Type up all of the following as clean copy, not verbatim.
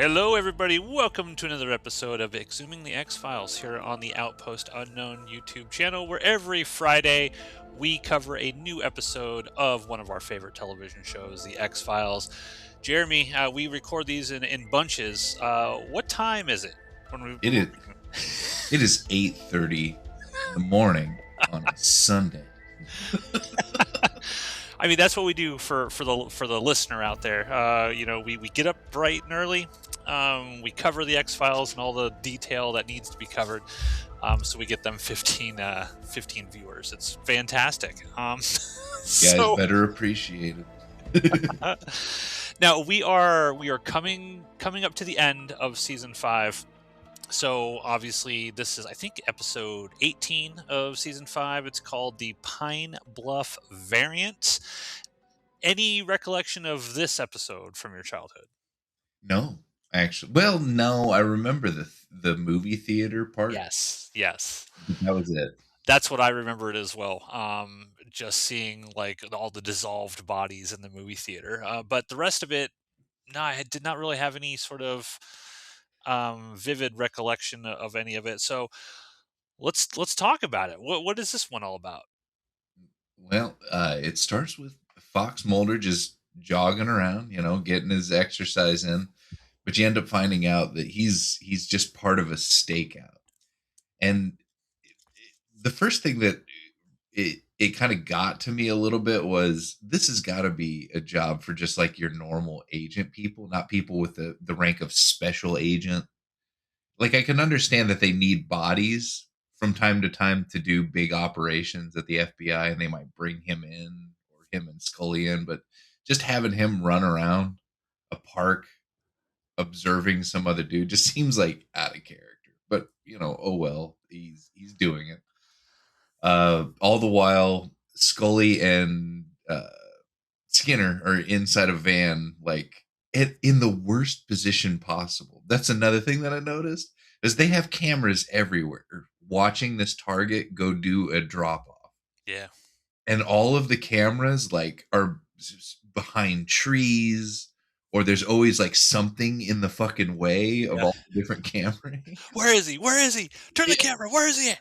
Hello, everybody. Welcome to another episode of eXhuming the X-Files here on the Outpost Unknown YouTube channel, where every Friday we cover a new episode of one of our favorite television shows, the X-Files. Jeremy, we record these in bunches. What time is it It when is we're it is 8:30 in the morning on a Sunday. I mean, that's what we do for the listener out there. We get up bright and early. We cover the X Files and all the detail that needs to be covered. So we get them 15 viewers. It's fantastic. Guys So better appreciate it. now we are coming up to the end of season 5. So obviously this is, I think, episode 18 of season 5. It's called the Pine Bluff Variant. Any recollection of this episode from your childhood? No, actually. Well, no, I remember the movie theater part. Yes. That was it. That's what I remembered as well. Just seeing like all the dissolved bodies in the movie theater. But the rest of it, no, I did not really have any sort of vivid recollection of any of it. So let's talk about it. What is this one all about? Well, it starts with Fox Mulder just jogging around, getting his exercise in, but you end up finding out that he's just part of a stakeout. And the first thing that it kind of got to me a little bit was this has got to be a job for just like your normal agent people, not people with the rank of special agent. Like I can understand that they need bodies from time to time to do big operations at the FBI, and they might bring him in or him and Scully in, but just having him run around a park observing some other dude just seems like out of character. But oh well, he's doing it. All the while, Scully and Skinner are inside a van, like in the worst position possible. That's another thing that I noticed is they have cameras everywhere watching this target go do a drop off, Yeah. and all of the cameras like are behind trees, or there's always like something in the fucking way of Yeah. all the different cameras. Where is he? Where is he? Turn the camera. Where is he?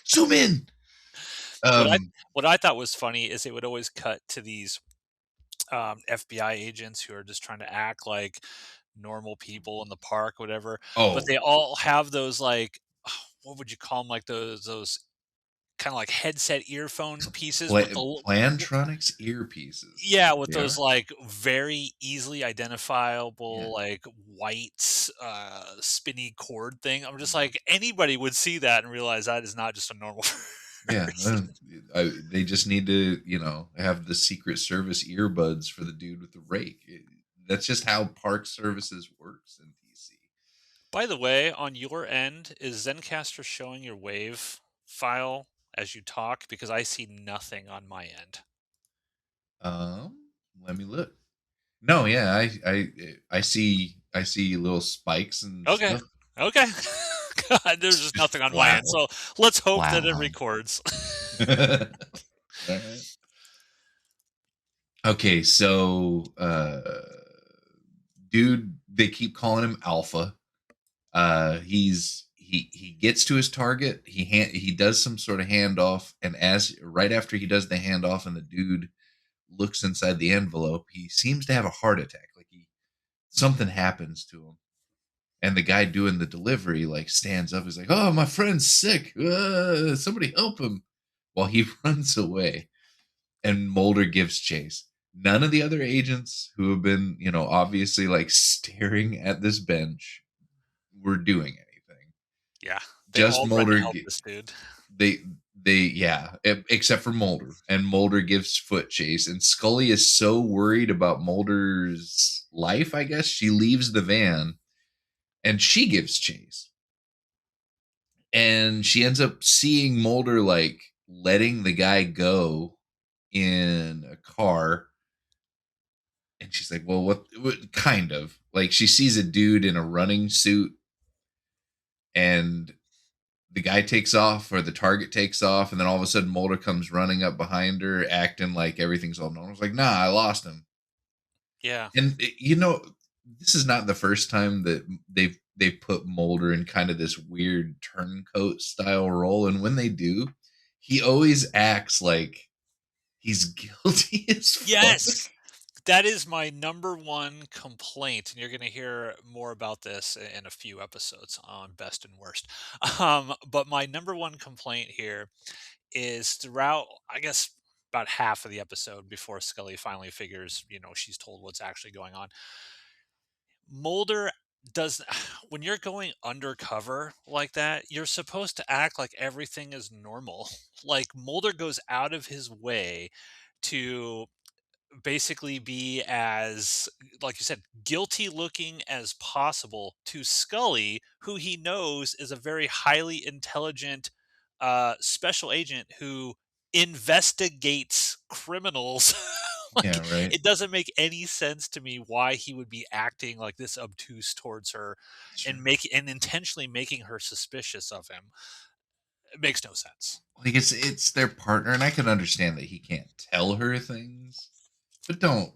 Zoom in. what I Um, what I thought was funny is it would always cut to these FBI agents who are just trying to act like normal people in the park, whatever. But oh, they all have those like, what would you call them? Like those kind of like headset earphone pieces with Plantronics earpieces. yeah, with Yeah. those like very easily identifiable like white spinny cord thing. I'm just like anybody would see that and realize that is not just a normal Yeah, person. they just need to, have the Secret Service earbuds for the dude with the rake. That's just how park services works in DC. By the way, on your end, is Zencaster showing your wave file as you talk? Because I see nothing on my end. Let me look. No, yeah, I see little spikes and Okay. stuff. Okay. God, there's just nothing on my end. Wow, So let's hope that it wow. records. Alright. Okay, so dude, they keep calling him Alpha. He gets to his target. He does some sort of handoff, and as right after he does the handoff, and the dude looks inside the envelope, he seems to have a heart attack. Like something happens to him, and the guy doing the delivery like stands up. He's like, "Oh, my friend's sick. Somebody help him!" While he runs away, and Mulder gives chase. None of the other agents who have been, obviously like staring at this bench were doing anything. Yeah. They Just all tried to Mulder. help this dude. They yeah, except for Mulder, and Mulder gives foot chase, and Scully is so worried about Mulder's life. I guess she leaves the van, and she gives chase, and she ends up seeing Mulder like letting the guy go in a car. And she's like, well, what kind of like she sees a dude in a running suit, and the guy takes off or the target takes off, and then all of a sudden Mulder comes running up behind her, acting like everything's all normal. I was like, nah, I lost him. Yeah. And this is not the first time that they've put Mulder in kind of this weird turncoat style role, and when they do, he always acts like he's guilty as fuck. Yes. That is my number one complaint, and you're going to hear more about this in a few episodes on best and worst. But my number one complaint here is throughout, I guess, about half of the episode before Scully finally figures, she's told what's actually going on. Mulder does when you're going undercover like that, you're supposed to act like everything is normal. Like Mulder goes out of his way to basically be as, like you said, guilty looking as possible to Scully, who he knows is a very highly intelligent special agent who investigates criminals. Yeah, Like, right. it doesn't make any sense to me why he would be acting like this obtuse towards her and Sure. intentionally making her suspicious of him. It makes no sense. Like it's their partner, and I can understand that he can't tell her things, but don't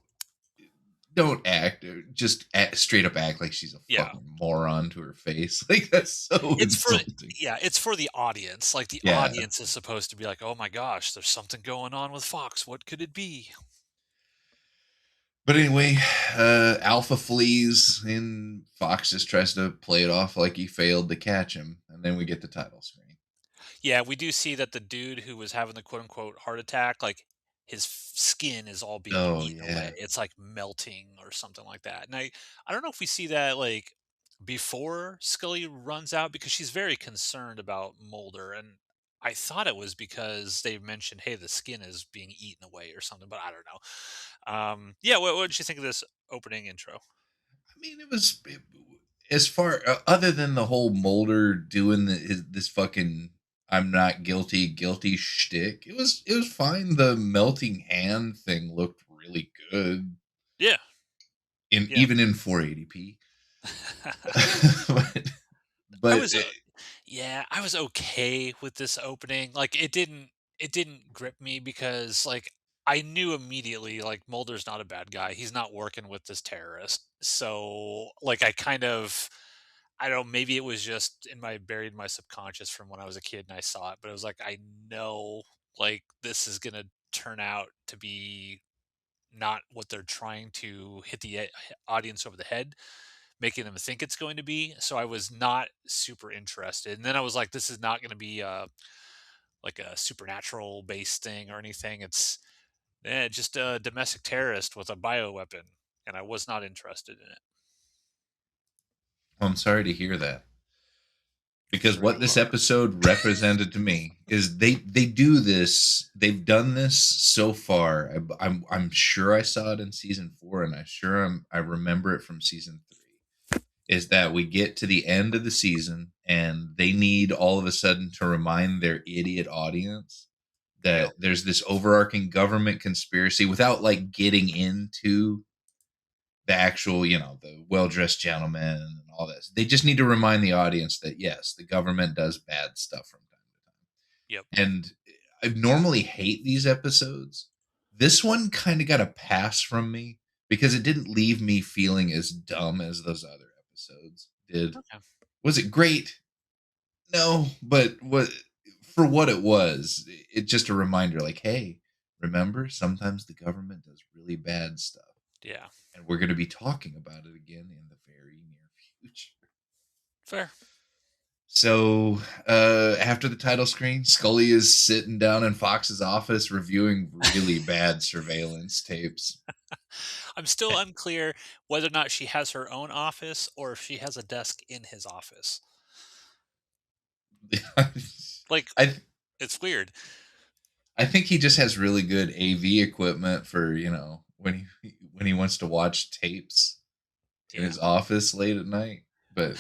act just straight up act like she's a Yeah. fucking moron to her face. Like that's so It's for insulting. Yeah, it's for the audience. Like, the Yeah. audience is supposed to be like, "Oh my gosh, there's something going on with Fox. What could it be?" But anyway, Alpha flees, and Fox just tries to play it off like he failed to catch him, and then we get the title screen. Yeah, we do see that the dude who was having the quote unquote heart attack, like, his skin is all being Oh eaten away. yeah, It's like melting or something like that. And I don't know if we see that like before Scully runs out, because she's very concerned about Mulder, and I thought it was because they mentioned, hey, the skin is being eaten away or something, but I don't know. Yeah, what did you think of this opening intro? I mean as far other than the whole Mulder doing this fucking I'm not guilty shtick. It was fine. The melting hand thing looked really good Yeah, in yeah. even in 480p. but I but was Yeah, I was okay with this opening. Like, it didn't grip me because, like, I knew immediately, like, Mulder's not a bad guy. He's not working with this terrorist. So, like, I don't know, maybe it was just buried in my subconscious from when I was a kid and I saw it, but it was like, I know, like, this is gonna turn out to be not what they're trying to hit the audience over the head, making them think it's going to be. So I was not super interested. And then I was like, this is not going to be like a supernatural based thing or anything. It's just a domestic terrorist with a bioweapon. And I was not interested in it. I'm sorry to hear that. Because Sure what you this are. episode represented to me is they do this. They've done this so far. I'm sure I saw it in season 4, and I remember it from season 3. Is that we get to the end of the season, and they need all of a sudden to remind their idiot audience Yep. that there's this overarching government conspiracy without like getting into the actual, the well dressed gentleman and all this. They just need to remind the audience that yes, the government does bad stuff from time Yep. to time. And I normally hate these episodes. This one kind of got a pass from me because it didn't leave me feeling as dumb as those other episodes did. Okay. Was it great? No, but what for what it was, it's just a reminder like, hey, remember sometimes the government does really bad stuff, Yeah. and we're going to be talking about it again in the very near future. Fair. So after the title screen, Scully is sitting down in Fox's office reviewing really bad surveillance tapes. I'm still unclear whether or not she has her own office or if she has a desk in his office. Like, I it's weird. I think he just has really good AV equipment for when he wants to watch tapes in Yeah. his office late at night. But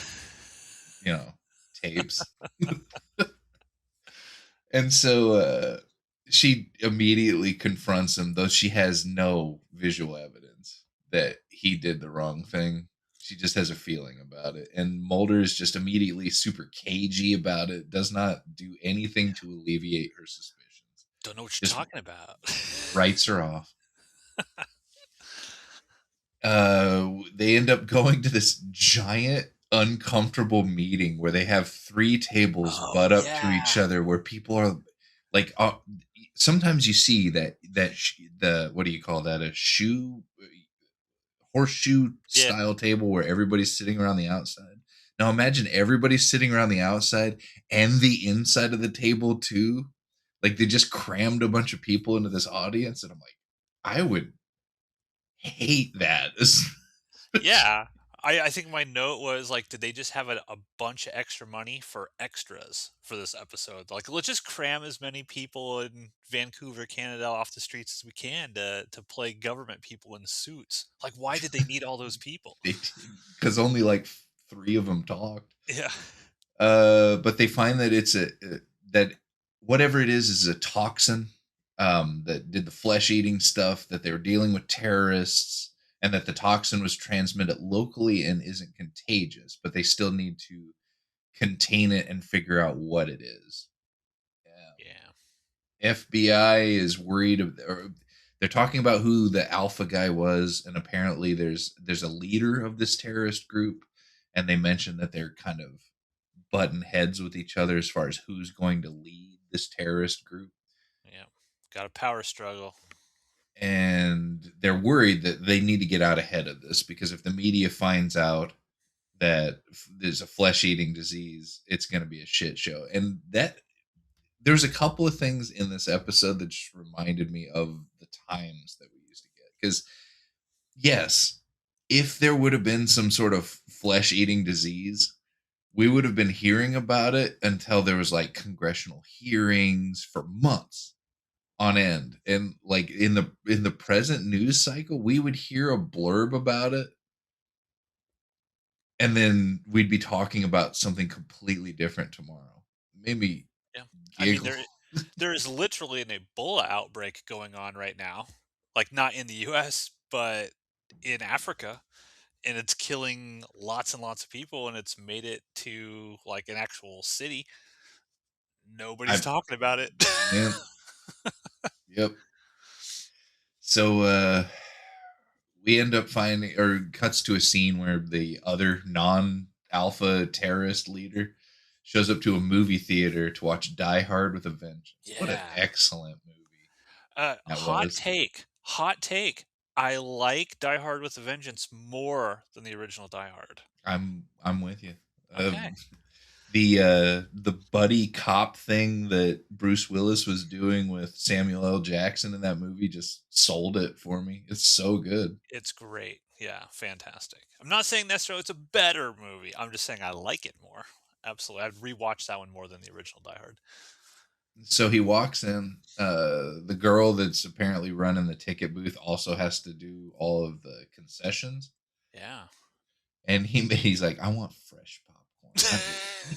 you know tapes. And so she immediately confronts him, though she has no visual evidence that he did the wrong thing. She just has a feeling about it. And Mulder is just immediately super cagey about it, does not do anything to alleviate her suspicions, Don't know what you're just talking about. writes her off. They end up going to this giant uncomfortable meeting where they have three tables Oh butt up to each yeah. other where people are like sometimes you see the what do you call that, a shoe horseshoe Yeah. style table where everybody's sitting around the outside. Now imagine everybody's sitting around the outside and the inside of the table too. Like they just crammed a bunch of people into this audience, and I'm like, I would hate that. Yeah. I think my note was like, did they just have a bunch of extra money for extras for this episode? Like, let's just cram as many people in Vancouver, Canada off the streets as we can to play government people in suits. Like, why did they need all those people? They did, because only like three of them talked. Yeah. But they find that that whatever it is a toxin that did the flesh eating stuff. That they were dealing with terrorists, and that the toxin was transmitted locally and isn't contagious. But they still need to contain it and figure out what it is. Yeah. FBI is worried or they're talking about who the alpha guy was, and apparently there's a leader of this terrorist group, and they mentioned that they're kind of button heads with each other as far as who's going to lead this terrorist group. Yeah. Got a power struggle. And they're worried that they need to get out ahead of this, because if the media finds out that there's a flesh eating disease, it's going to be a shit show. And that there's a couple of things in this episode that just reminded me of the times that we used to get. Because, yes, if there would have been some sort of flesh eating disease, we would have been hearing about it until there was like congressional hearings for months on end. And like in the present news cycle, we would hear a blurb about it, and then we'd be talking about something completely different tomorrow. Made me Yeah. I mean, giggle. there is literally an Ebola outbreak going on right now. Like not in the US, but in Africa. And it's killing lots and lots of people and it's made it to like an actual city. Nobody's I talking about it. Man, yep. So we end up finding, or cuts to a scene where the other non-alpha terrorist leader shows up to a movie theater to watch Die Hard with a Vengeance. What an Yeah. excellent movie that Hot was. take. Hot take. I like Die Hard with a Vengeance more than the original Die Hard. I'm with you. Okay. The buddy cop thing that Bruce Willis was doing with Samuel L. Jackson in that movie just sold it for me. It's so good. It's great. Yeah, fantastic. I'm not saying necessarily it's a better movie. I'm just saying I like it more. Absolutely. I'd rewatch that one more than the original Die Hard. So he walks in. The girl that's apparently running the ticket booth also has to do all of the concessions, Yeah. and he's like, "I want fresh popcorn." I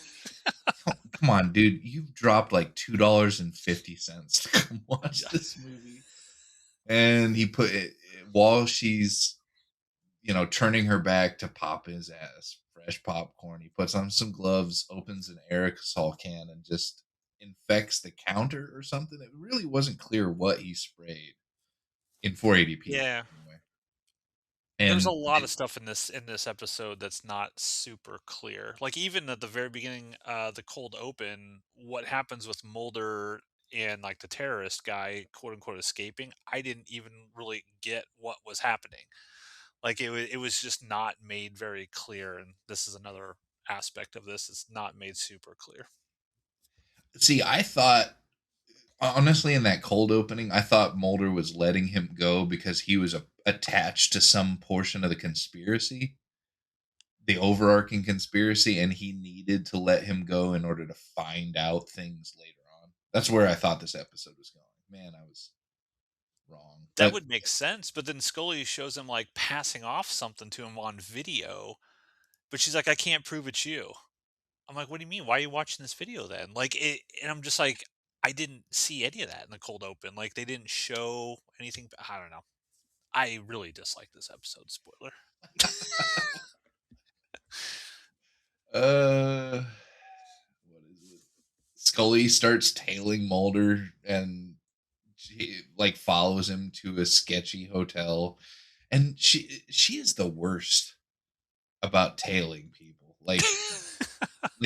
was like, come on, dude! You've dropped like $2.50 to come watch Yeah. this movie, and he put it while she's turning her back to pop his ass fresh popcorn. He puts on some gloves, opens an aerosol can, and just infects the counter or something. It really wasn't clear what he sprayed in 480p Yeah. anyway. There's a And lot of stuff in this episode that's not super clear. Like even at the very beginning, the cold open, what happens with Mulder and like the terrorist guy, quote unquote, escaping, I didn't even really get what was happening. Like it was just not made very clear, and this is another aspect of this. It's not made super clear. see, I thought honestly in that cold opening, I thought Mulder was letting him go because he was attached to some portion of the conspiracy, the overarching conspiracy, and he needed to let him go in order to find out things later on. That's where I thought this episode was going. Man, I was wrong. That But would make sense, but then Scully shows him like passing off something to him on video, but she's like, "I can't prove it's you." I'm like, "What do you mean? Why are you watching this video then?" Like it, and I'm just like, I didn't see any of that in the cold open. Like they didn't show anything. I don't know. I really dislike this episode. Spoiler. uh what is it? Scully starts tailing Mulder, and she like follows him to a sketchy hotel, And she is the worst about tailing people. Like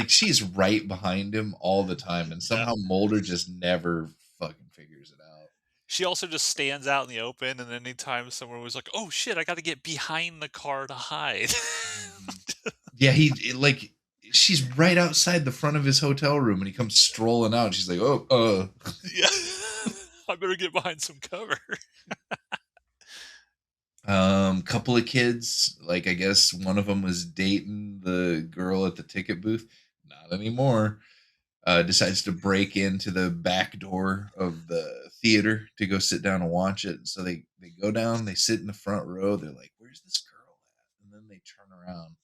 she's right behind him all the time, and Yeah. somehow Mulder just never fucking figures it out. She also just stands out in the open, and anytime someone was like, "Oh shit, I got to get behind the car to hide." Mhm. Yeah, like she's right outside the front of his hotel room, and he comes strolling out. And she's like, "Oh, Yeah. I better get behind some cover. couple of kids. Like I guess one of them was dating the girl at the ticket booth. Not anymore. Decides to break into the back door of the theater to go sit down and watch it. So they go down, they sit in the front row. They're like, "Where's this girl at?" And then they turn around,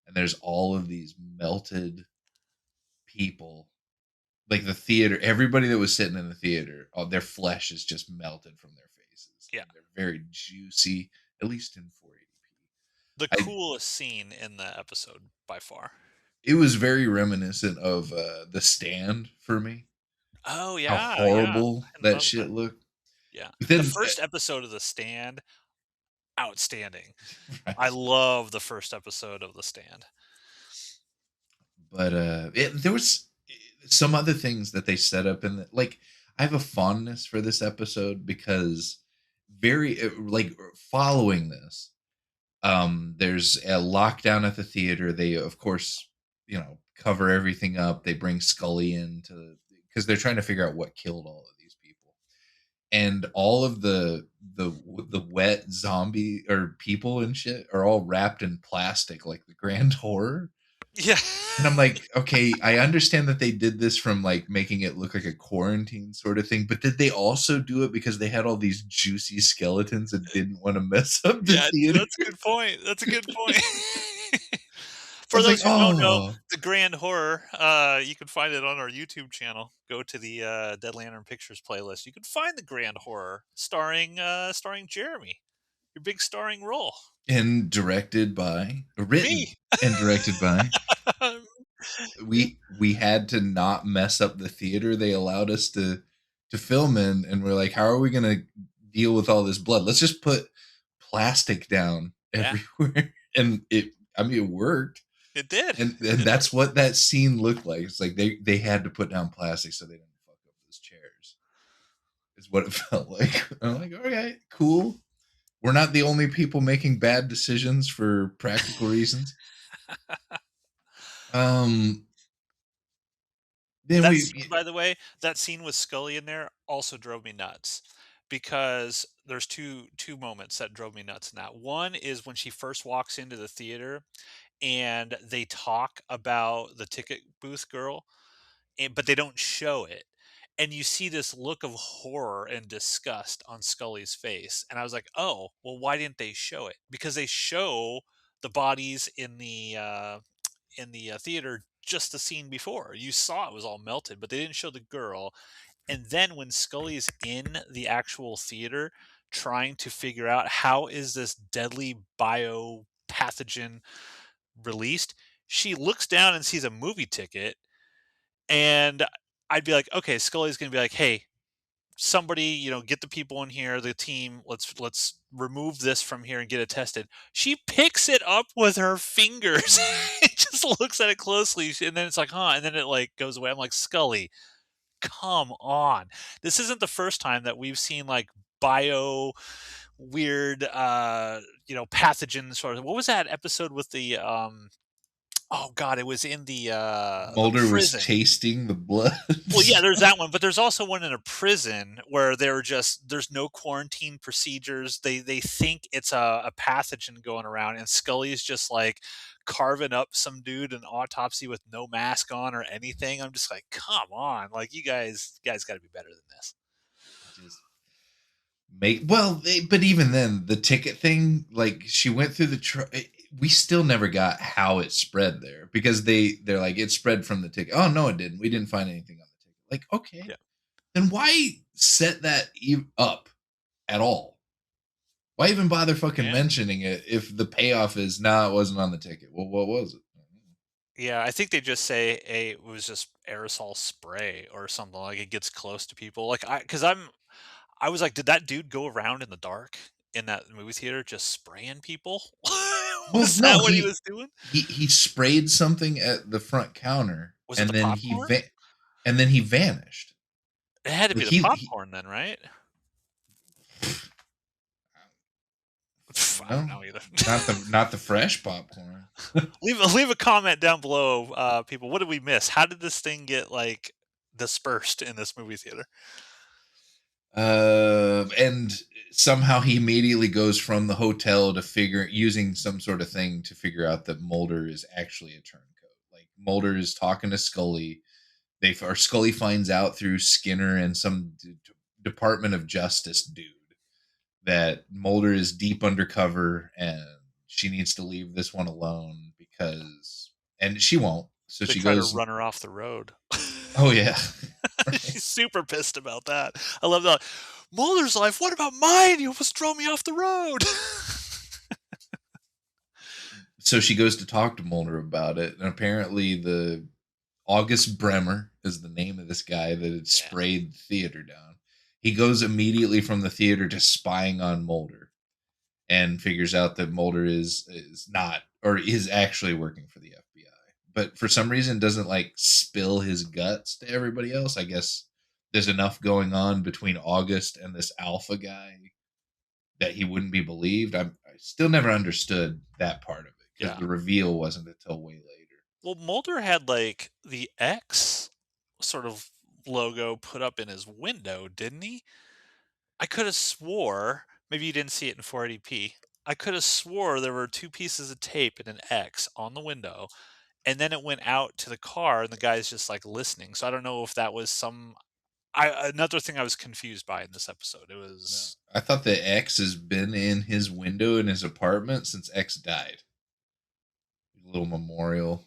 and there's all of these melted people. Like the theater, everybody that was sitting in the theater, their flesh is just melted from their faces, Yeah. and they're very juicy, at least in 480p. The I coolest scene in the episode by far. It was very reminiscent of The Stand for me. Oh How yeah, yeah. I horrible hadn't that thought of that. shit looked. Yeah. But The then, first episode of The Stand, outstanding. I right. love the first episode of The Stand. But there was some other things that they set up in the, like I have a fondness for this episode because very following this, there's a lockdown at the theater. They of course, cover everything up. They bring Scully in to because they're trying to figure out what killed all of these people. And all of the wet zombie or people and shit are all wrapped in plastic like the grand horror. Yeah. And I'm like, okay, I understand that they did this from like making it look like a quarantine sort of thing, but did they also do it because they had all these juicy skeletons and didn't want to mess up the Yeah, theater? that's a good point. That's a good point. I For was like, those who don't know, oh, the Grand Horror, you can find it on our YouTube channel. Go to the Dead Lantern Pictures playlist. You can find the Grand Horror starring Jeremy. Your big starring role. and directed by, Me. written and directed by. Yeah. We had to not mess up the theater they allowed us to film in, and we're like, how are we gonna deal with all this blood? Let's just put plastic down Yeah, everywhere. And I mean, it worked. it did. And It that's worked. what that scene looked like. It's like they had to put down plastic so they didn't fuck up those chairs. Is what it felt like. I'm like, okay, cool. We're not the only people making bad decisions for practical reasons. Um, then That we scene, by the way, that scene with Scully in there also drove me nuts because there's two moments that drove me nuts in that. One is when she first walks into the theater and they talk about the ticket booth girl, but they don't show it. And you see this look of horror and disgust on Scully's face. And I was like, oh, well, why didn't they show it? Because they show the bodies in the theater just the scene before. You saw it was all melted, but they didn't show the girl. And then when Scully's in the actual theater trying to figure out how is this deadly biopathogen released, she looks down and sees a movie ticket, and I'd be like, okay, Scully's gonna be like, hey, somebody, get the people in here, the team, let's remove this from here and get it tested. She picks it up with her fingers. It just looks at it closely, and then it's like, huh, and then it like goes away. I'm like, Scully, come on. This isn't the first time that we've seen like bio weird pathogens sort of. What was that episode with the oh god, it was in the Mulder was prison. tasting the blood. Well, yeah, there's that one, but there's also one in a prison where there's no quarantine procedures. They think it's a pathogen going around, and Scully's just like carving up some dude in autopsy with no mask on or anything. I'm just like, come on, like you guys got to be better than this. Just make well, but even then, the ticket thing, like she went through we still never got how it spread there because they're like it spread from the ticket. Oh no, it didn't. We didn't find anything on the ticket. Like okay, Yeah, then why set that up at all? Why even bother fucking yeah, mentioning it if the payoff is nah, it wasn't on the ticket? Well, what was it? yeah. I think they just say, "Hey, it was just aerosol spray or something." Like it gets close to people. Like I was like, did that dude go around in the dark? in that movie theater just spraying people? Well, Was no, that what he was doing? he sprayed something at the front counter, Was it and the then popcorn? and then he vanished. It had to be Like the popcorn then, right? I don't no, know either. not the fresh popcorn. Leave a comment down below, people. What did we miss? How did this thing get like dispersed in this movie theater? And somehow he immediately goes from the hotel to figure using some sort of thing to figure out that Mulder is actually a turncoat. Like Mulder is talking to Scully. Or Scully finds out through Skinner and some Department of Justice dude that Mulder is deep undercover and she needs to leave this one alone because, and she won't. So They she try to goes, run her off the road. oh yeah, right. She's super pissed about that. I love that. Mulder's life. What about mine? You almost drove me off the road. So she goes to talk to Mulder about it, and apparently the August Bremer is the name of this guy that had Yeah. sprayed the theater down. He goes immediately from the theater to spying on Mulder and figures out that Mulder is not or is actually working for the FBI. But for some reason doesn't like spill his guts to everybody else. I guess there's enough going on between August and this alpha guy that he wouldn't be believed. I still never understood that part of it because Yeah. the reveal wasn't until way later. Well, Mulder had like the X sort of logo put up in his window, didn't he? I could have swore, maybe you didn't see it in 480p. I could have swore there were two pieces of tape and an X on the window, and then it went out to the car, and the guy's just like listening. So I don't know if that was some. Another thing I was confused by in this episode. It No. was I thought the X has been in his window in his apartment since X died. A little memorial.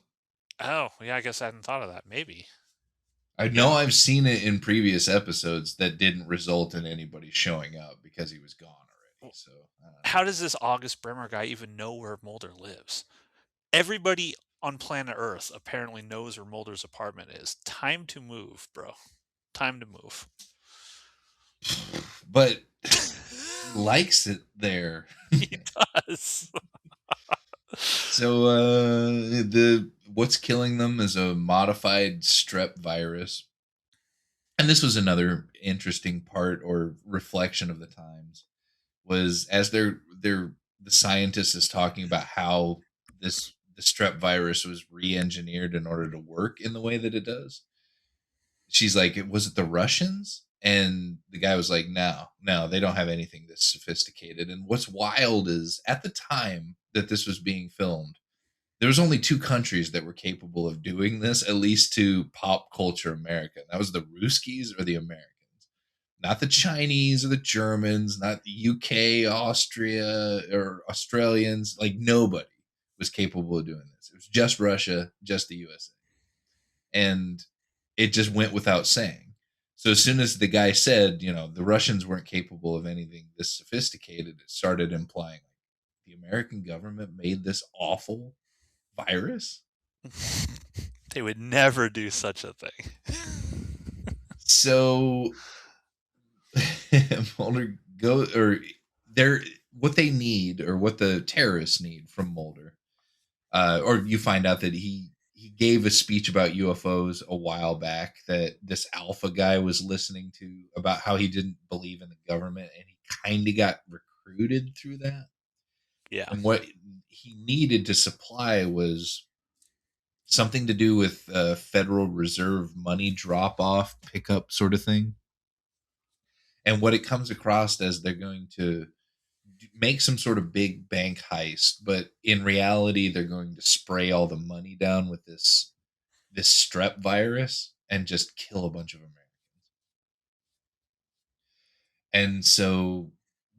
oh yeah, I guess I hadn't thought of that. Maybe I know yeah. I've seen it in previous episodes that didn't result in anybody showing up because he was gone already. W- So I don't know. How does this August Bremer guy even know where Mulder lives? Everybody on planet Earth apparently knows where Mulder's apartment is. Time to move, bro. Time to move. But he likes it there. He does. So the what's killing them is a modified strep virus. And this was another interesting part or reflection of the times was as they're the scientist is talking about how the strep virus was re-engineered in order to work in the way that it does. She's like, was it the Russians? And the guy was like, no, they don't have anything this sophisticated. And what's wild is at the time that this was being filmed, there was only two countries that were capable of doing this, at least to pop culture America. That was the Ruskies or the Americans. Not the Chinese or the Germans, not the UK, Austria, or Australians. Like nobody was capable of doing this. It was just Russia, just the USA. And it just went without saying. So as soon as the guy said, the Russians weren't capable of anything this sophisticated, it started implying like the American government made this awful virus. They would never do such a thing. So Mulder go or they're what they need or what the terrorists need from Mulder. Or you find out that he gave a speech about UFOs a while back that this alpha guy was listening to about how he didn't believe in the government and he kind of got recruited through that. Yeah. And what he needed to supply was something to do with Federal Reserve money drop off pickup sort of thing. And what it comes across as they're going to make some sort of big bank heist, but in reality, they're going to spray all the money down with this strep virus and just kill a bunch of Americans. And so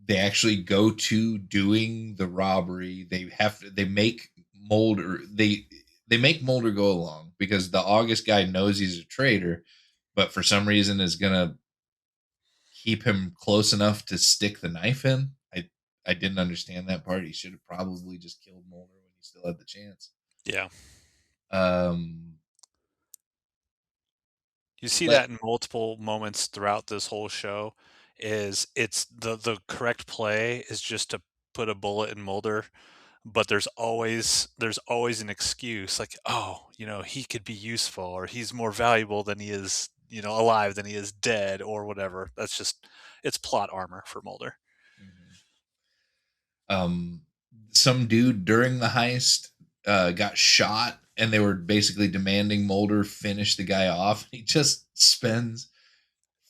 they actually go to doing the robbery. They make Mulder go along because the August guy knows he's a traitor, but for some reason is gonna keep him close enough to stick the knife in. I didn't understand that part. He should have probably just killed Mulder when he still had the chance. Yeah. Um, You see let that in multiple moments throughout this whole show. is it's the correct play is just to put a bullet in Mulder, but there's always an excuse like, oh, he could be useful, or he's more valuable than he is, alive than he is dead, or whatever. It's plot armor for Mulder. Mhm. Um, some dude during the heist got shot, and they were basically demanding Mulder finish the guy off. He just spends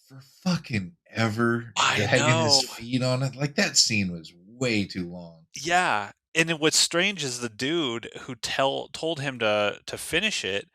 for fucking ever I dragging his know. feet on it. Like that scene was way too long. Yeah, and then what's strange is the dude who told him to finish it,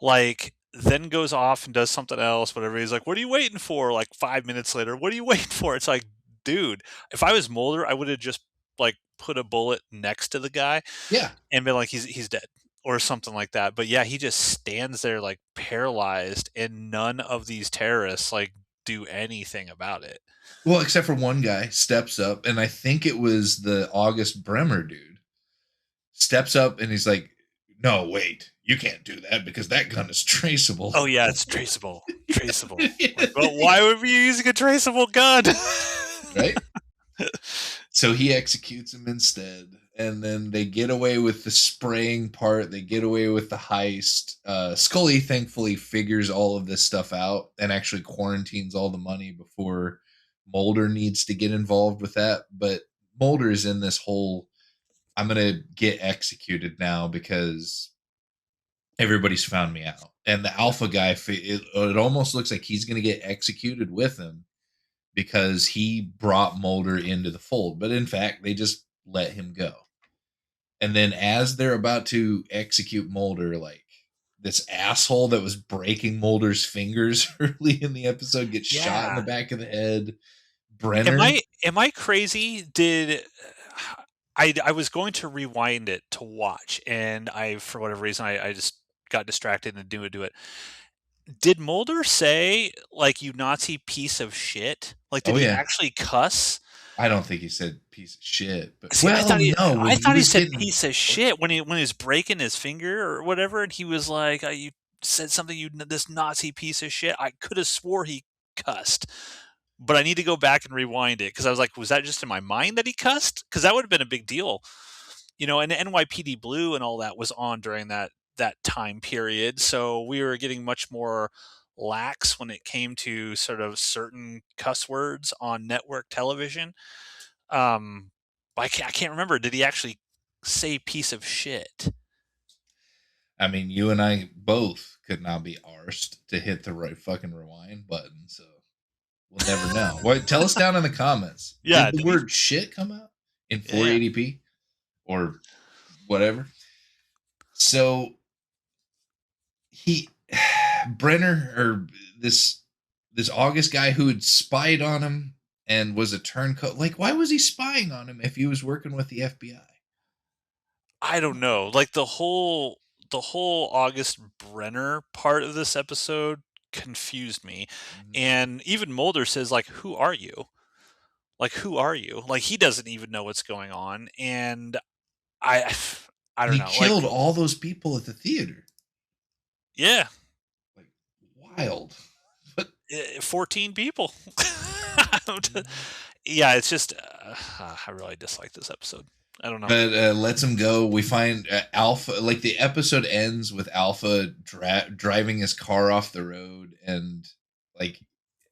like, then goes off and does something else, whatever. He's like, "What are you waiting for?" Like 5 minutes later, "What are you waiting for?" It's like, dude, if I was Mulder, I would have just like put a bullet next to the guy Yeah. and been like, he's dead or something like that. But yeah, he just stands there like paralyzed, and none of these terrorists like do anything about it. Well, except for one guy steps up, and I think it was the August Bremer dude steps up, and he's like, "No, wait, you can't do that because that gun is traceable." Oh yeah, it's traceable. Traceable. Like, well, why would we be using a traceable gun? Right? So he executes him instead, and then they get away with the spraying part. They get away with the heist. Scully thankfully figures all of this stuff out and actually quarantines all the money before Mulder needs to get involved with that. But Mulder is in this whole "I'm gonna get executed now because everybody's found me out," and the alpha guy. It almost looks like he's gonna get executed with him because he brought Mulder into the fold. But in fact, they just let him go. And then as they're about to execute Mulder, like this asshole that was breaking Mulder's fingers early in the episode gets shot in the Yeah. back of the head. Am Brenner. I crazy? Did I was going to rewind it to watch, and I, for whatever reason, I just got distracted and didn't do it. Did Mulder say like, "You Nazi piece of shit"? Like, did Oh he yeah. actually cuss? I don't think he said piece of shit, but See, well, no, when I he thought he was said getting piece of shit when he was breaking his finger or whatever, and he was like, "You said something, this Nazi piece of shit." I could have swore he cussed, but I need to go back and rewind it because I was like, was that just in my mind that he cussed? Because that would have been a big deal, and the NYPD Blue and all that was on during that time period, so we were getting much more lax when it came to sort of certain cuss words on network television. um, I can't remember. Did he actually say piece of shit? I mean, you and I both could not be arsed to hit the right fucking rewind button, so we'll never know. What? Tell us down in the comments. Yeah, Did the did he? word shit come out in Yeah. 480p or whatever? So he Brenner or this this August guy who had spied on him and was a turncoat. Like, why was he spying on him if he was working with the FBI? I don't know. Like the whole August Brenner part of this episode confused me. Mhm. And even Mulder says like, "Who are you?" Like, who are you? Like, he doesn't even know what's going on, and I I And don't he know. Like, killed all those people at the theater. yeah, Like, wild. But 14 people. Mhm. Yeah, it's just I really dislike this episode. I don't know. But lets him go. We find Alpha. Like the episode ends with Alpha driving his car off the road, and like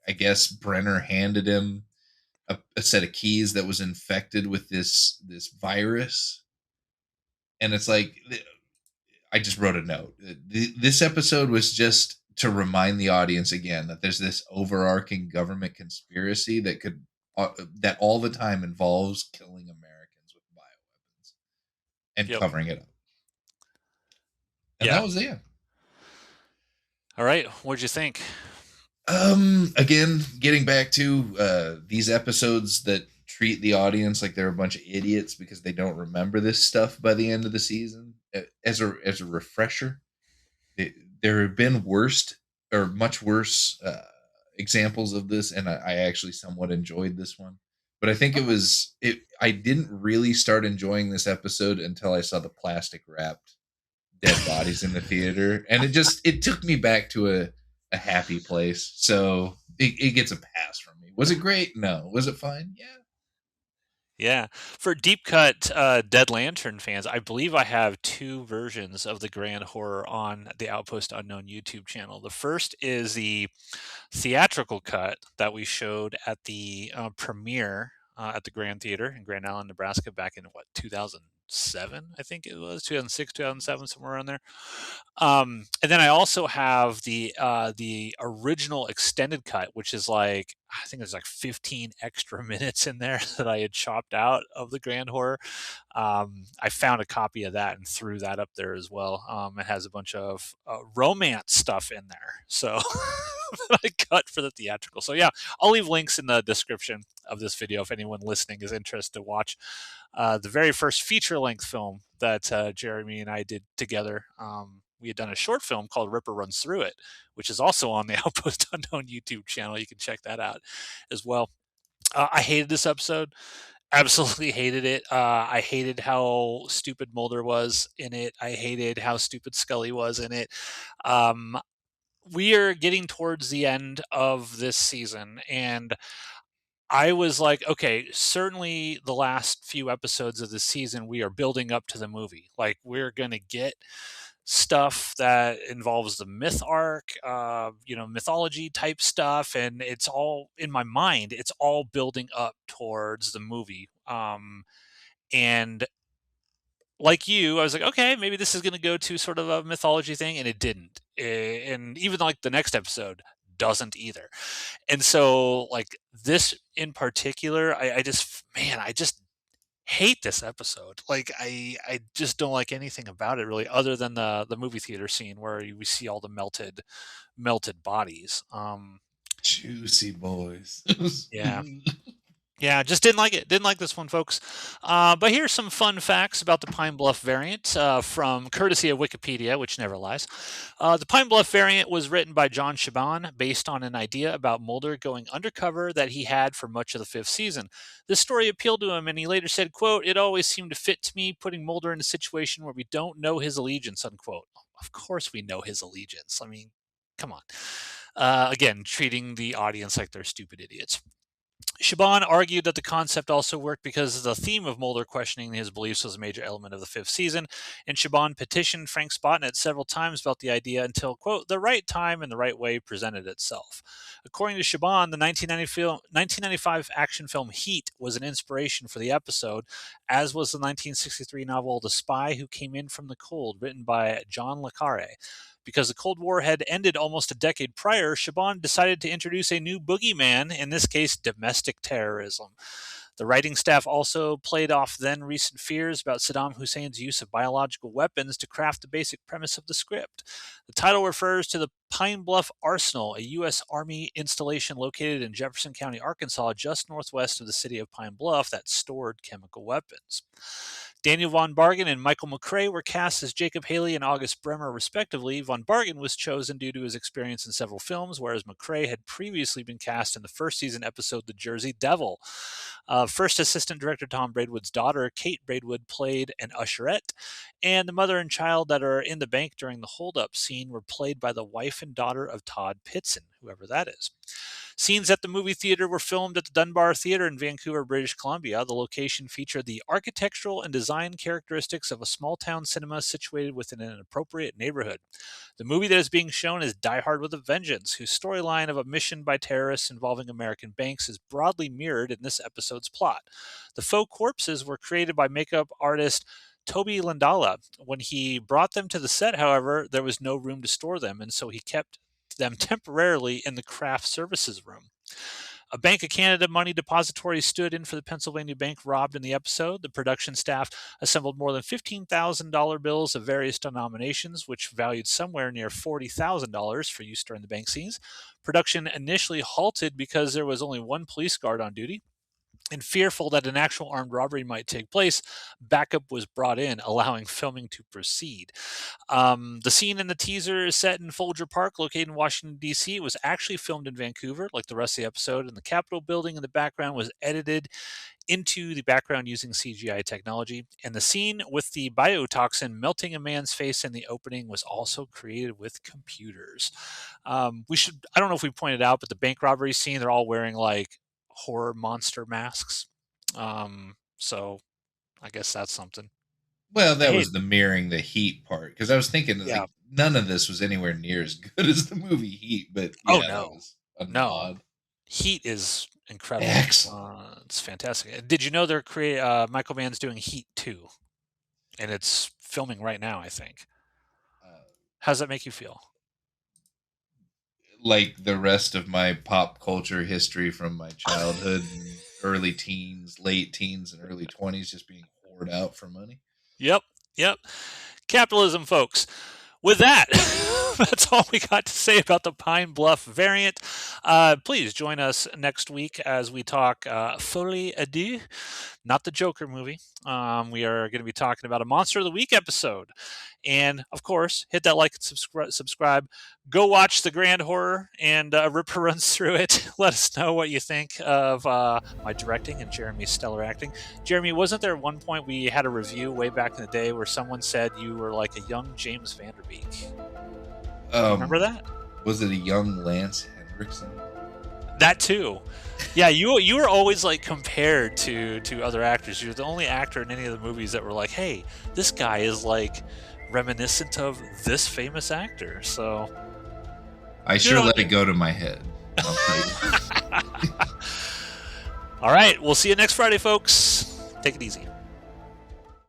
I guess Brenner handed him a set of keys that was infected with this virus, and it's like I just wrote a note. This episode was just to remind the audience again that there's this overarching government conspiracy that all the time involves killing Americans with bioweapons and Yep. covering it up. And Yeah. that was it. All right. What'd you think? Again, getting back to these episodes that treat the audience like they're a bunch of idiots because they don't remember this stuff by the end of the season. As a refresher, it, there have been worst or much worse examples of this, and I actually somewhat enjoyed this one. But I think it Okay. was it. I didn't really start enjoying this episode until I saw the plastic wrapped dead bodies in the theater, and it took me back to a happy place. So it gets a pass from me. Was it great? No. Was it fine? Yeah. Yeah. For deep cut Dead Lantern fans, I believe I have two versions of the Grand Horror on the Outpost Unknown YouTube channel. The first is the theatrical cut that we showed at the premiere at the Grand Theater in Grand Island, Nebraska, back in what 2007, I think it was 2006, 2007, somewhere around there. And then I also have the original extended cut, which is like I think there's like 15 extra minutes in there that I had chopped out of the Grand Horror. I found a copy of that and threw that up there as well. It has a bunch of romance stuff in there, so I cut for the theatrical. So yeah, I'll leave links in the description of this video if anyone listening is interested to watch the very first feature-length film that Jeremy and I did together. We had done a short film called Ripper Runs Through It, which is also on the Outpost Unknown YouTube channel. You can check that out as well. I hated this episode. Absolutely hated it. I hated how stupid Mulder was in it. I hated how stupid Scully was in it. Um, we are getting towards the end of this season, and I was like, okay, certainly the last few episodes of the season, we are building up to the movie. Like, we're going to get stuff that involves the myth arc, mythology type stuff. And it's all in my mind, it's all building up towards the movie. And like you, I was like, okay, maybe this is going to go to sort of a mythology thing. And it didn't. And even like the next episode doesn't either. And so, like this in particular, I just, man, I just hate this episode. Like, I just don't like anything about it really, other than the movie theater scene where we see all the melted bodies. Juicy boys. Yeah. Yeah, just didn't like it. Didn't like this one, folks. But here's some fun facts about the Pine Bluff variant from courtesy of Wikipedia, which never lies. The Pine Bluff variant was written by John Shaban based on an idea about Mulder going undercover that he had for much of the fifth season. This story appealed to him, and he later said, quote, "It always seemed to fit to me, putting Mulder in a situation where we don't know his allegiance," unquote. Of course we know his allegiance. I mean, come on. Again, treating the audience like they're stupid idiots. Shaban argued that the concept also worked because the theme of Mulder questioning his beliefs was a major element of the fifth season, and Shaban petitioned Frank Spotnet several times about the idea until, quote, "the right time and the right way presented itself." According to Shaban, the 1995 action film Heat was an inspiration for the episode, as was the 1963 novel The Spy Who Came In From the Cold, written by John le Carre. Because the Cold War had ended almost a decade prior, Shaban decided to introduce a new boogeyman, in this case, domestic terrorism. The writing staff also played off then recent fears about Saddam Hussein's use of biological weapons to craft the basic premise of the script. The title refers to the Pine Bluff Arsenal, a U.S. Army installation located in Jefferson County, Arkansas, just northwest of the city of Pine Bluff that stored chemical weapons. Daniel Von Bargen and Michael McCrae were cast as Jacob Haley and August Bremer, respectively. Von Bargen was chosen due to his experience in several films, whereas McCrae had previously been cast in the first season episode The Jersey Devil. First assistant director Tom Braidwood's daughter, Kate Braidwood, played an usherette, and the mother and child that are in the bank during the holdup scene were played by the wife and daughter of Todd Pitson, whoever that is. Scenes at the movie theater were filmed at the Dunbar Theater in Vancouver, British Columbia. The location featured the architectural and design characteristics of a small town cinema situated within an appropriate neighborhood. The movie that is being shown is Die Hard with a Vengeance, whose storyline of a mission by terrorists involving American banks is broadly mirrored in this episode's plot. The faux corpses were created by makeup artist Toby Landala. When he brought them to the set, however, there was no room to store them, and so he kept them temporarily in the craft services room. A Bank of Canada money depository stood in for the Pennsylvania bank robbed in the episode. The production staff assembled more than $15,000 bills of various denominations, which valued somewhere near $40,000 for use during the bank scenes. Production initially halted because there was only one police guard on duty. And fearful that an actual armed robbery might take place, backup was brought in, allowing filming to proceed. The scene in the teaser is set in Folger Park, located in Washington, D.C. It was actually filmed in Vancouver, like the rest of the episode, and the Capitol building in the background was edited into the background using CGI technology. And the scene with the biotoxin melting a man's face in the opening was also created with computers. I don't know if we pointed out, but the bank robbery scene, they're all wearing like horror monster masks. So I guess that's something. Well, that Hey, was the mirroring the Heat part, because I was thinking yeah. like none of this was anywhere near as good as the movie Heat, but Oh yeah, that no, was a no. nod. Heat is incredible. Excellent. It's fantastic. Did you know they're Michael Mann's doing Heat 2, and it's filming right now, I think. Uh, How does that make you feel? like the rest of my pop culture history from my childhood and early teens, late teens, and early 20s just being hoarded out for money. Yep, yep. Capitalism, folks. With that, that's all we got to say about the Pine Bluff variant. Please join us next week as we talk Folie à Deux, not the Joker movie. We are going to be talking about a Monster of the Week episode. And of course, hit that like and subscribe. Go watch The Grand Horror, and Ripper runs through it. Let us know what you think of my directing and Jeremy's stellar acting. Jeremy, wasn't there one point we had a review way back in the day where someone said you were like a young James Vanderbeek? Remember that? Was it a young Lance Henriksen? That too. Yeah, you were always like compared to other actors. You're the only actor in any of the movies that were like, hey, this guy is like reminiscent of this famous actor. So I sure let it go to my head. I'll tell you. All right, we'll see you next Friday, folks. Take it easy.